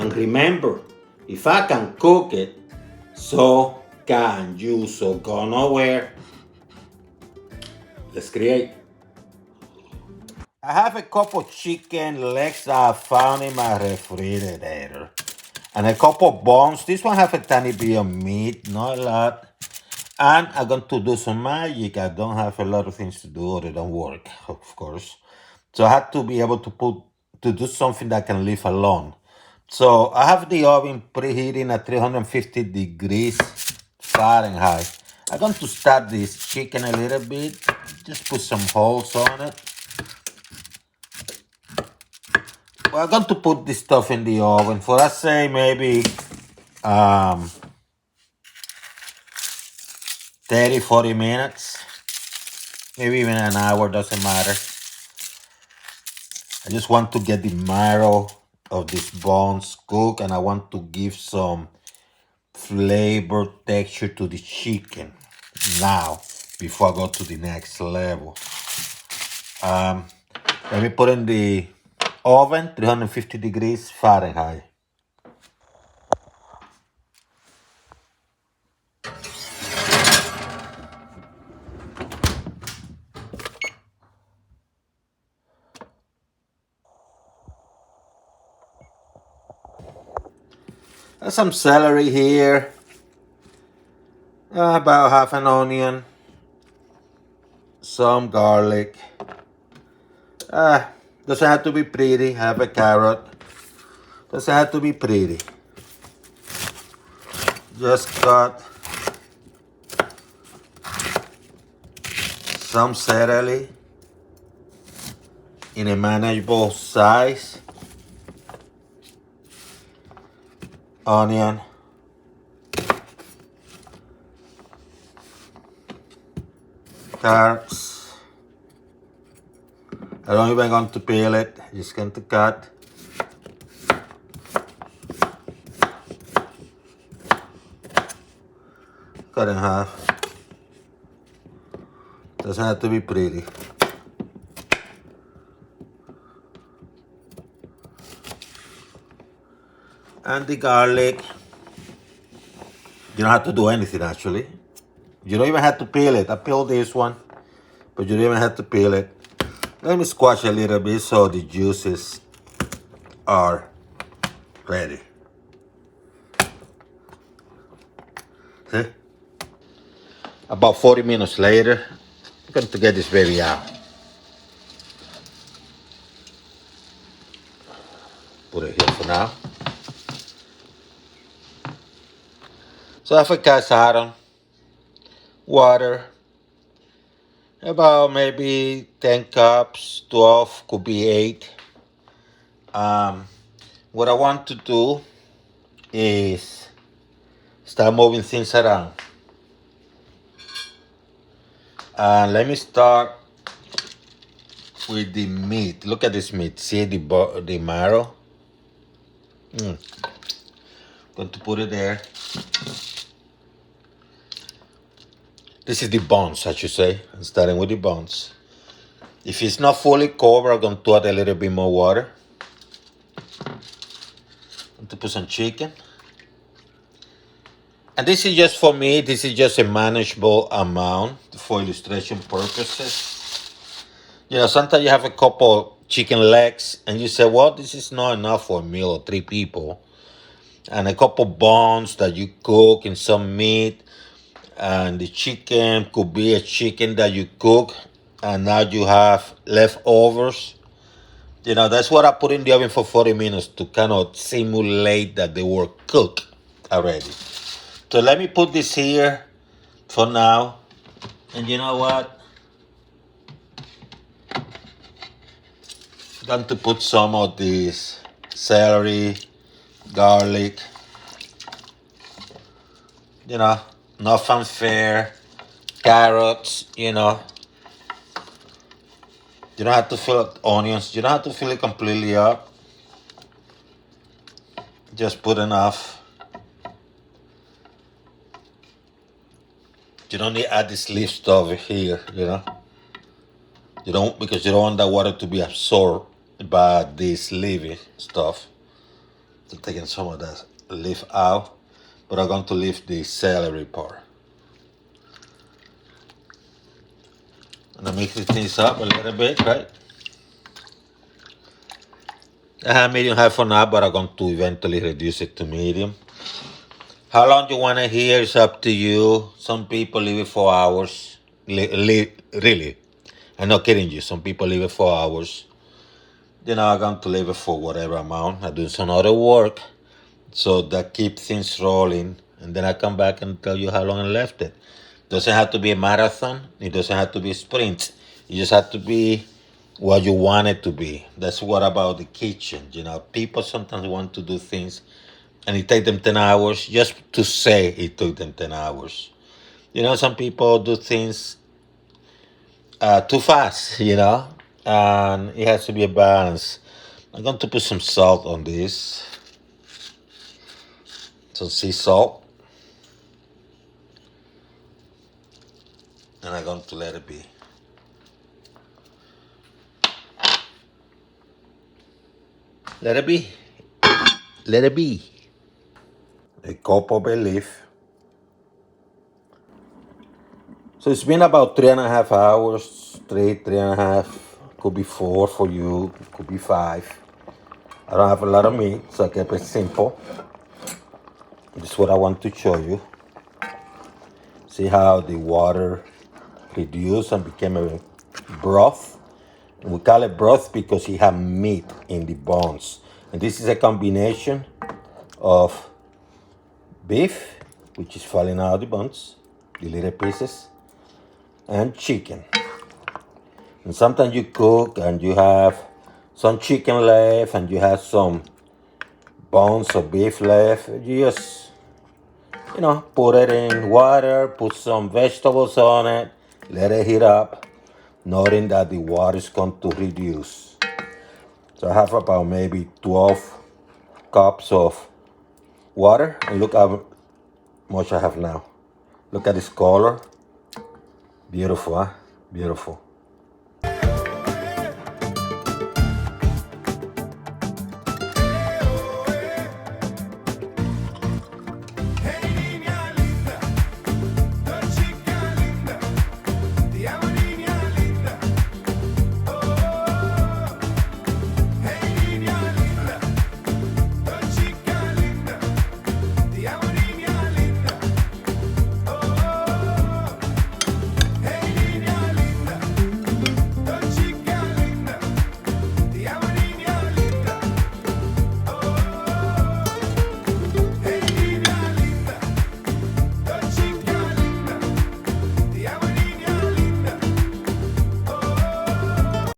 And remember, if I can cook it, so can you. So go nowhere. Let's create. I have a couple chicken legs I found in my refrigerator. And a couple bones. This one have a tiny bit of meat, not a lot. And I'm going to do some magic. I don't have a lot of things to do or they don't work, of course. So I had to be able to do something that can live alone. So I have the oven preheating at 350 degrees Fahrenheit. I'm going to start this chicken a little bit. Just put some holes on it. We're going to put this stuff in the oven for, I say, maybe 30, 40 minutes. Maybe even an hour, doesn't matter. I just want to get the marrow of these bones cooked, and I want to give some flavor texture to the chicken now before I go to the next level. Let me put in the oven, 350 degrees Fahrenheit. There's some celery here, about half an onion, some garlic. Doesn't have to be pretty. Have a carrot. Doesn't have to be pretty. Just cut some celery in a manageable size. Onion. Carrots. I don't even going to peel it. Just going to cut. Cut in half. Doesn't have to be pretty. And the garlic. You don't have to do anything actually. You don't even have to peel it. I peeled this one, but you don't even have to peel it. Let me squash a little bit so the juices are ready. See? About 40 minutes later, I'm going to get this baby out. Put it here for now. So I have a cast iron, water, about maybe 10 cups, 12, could be 8. What I want to do is start moving things around. Let me start with the meat. Look at this meat. See the marrow? Going to put it there. This is the bones, I should say. I'm starting with the bones. If it's not fully covered, I'm going to add a little bit more water. I'm going to put some chicken. And this is just for me, this is just a manageable amount for illustration purposes. You know, sometimes you have a couple chicken legs and you say, well, this is not enough for a meal of 3 people. And a couple bones that you cook and some meat. And the chicken could be a chicken that you cook and now you have leftovers. You know, that's what I put in the oven for 40 minutes to kind of simulate that they were cooked already. So let me put this here for now. And you know what? I'm going to put some of this celery, garlic, you know, no fanfare, carrots, you know. You don't have to fill up onions. You don't have to fill it completely up. Just put enough. You don't need to add this leaf stuff here, you know. You don't, because you don't want that water to be absorbed by this leafy stuff. So taking some of that leaf out, but I'm going to leave the celery part. And I'm mixing things up a little bit, right? I have medium high for now, but I'm going to eventually reduce it to medium. How long you want it here is up to you. Some people leave it 4 hours. Really. I'm not kidding you. Some people leave it 4 hours. I'm going to leave it for whatever amount. I'm doing some other work. So that keeps things rolling. And then I come back and tell you how long I left it. Doesn't have to be a marathon. It doesn't have to be a sprint. It just has to be what you want it to be. That's what about the kitchen. People sometimes want to do things and it take them 10 hours just to say it took them 10 hours. Some people do things too fast, and it has to be a balance. I'm going to put some salt on this. Some sea salt. And I'm going to let it be. Let it be. Let it be. A cup of bay leaf. So it's been about 3.5 hours. Three and a half. Could be 4 for you. Could be 5. I don't have a lot of meat, so I kept it simple. This is what I want to show you. See how the water reduced and became a broth. And we call it broth because it has meat in the bones. And this is a combination of beef, which is falling out of the bones, the little pieces, and chicken. And sometimes you cook and you have some chicken left and you have some bones of beef left. You just, put it in water, put some vegetables on it, let it heat up, knowing that the water is going to reduce. So I have about maybe 12 cups of water, and look how much I have now. Look at this color. Beautiful, huh? Beautiful.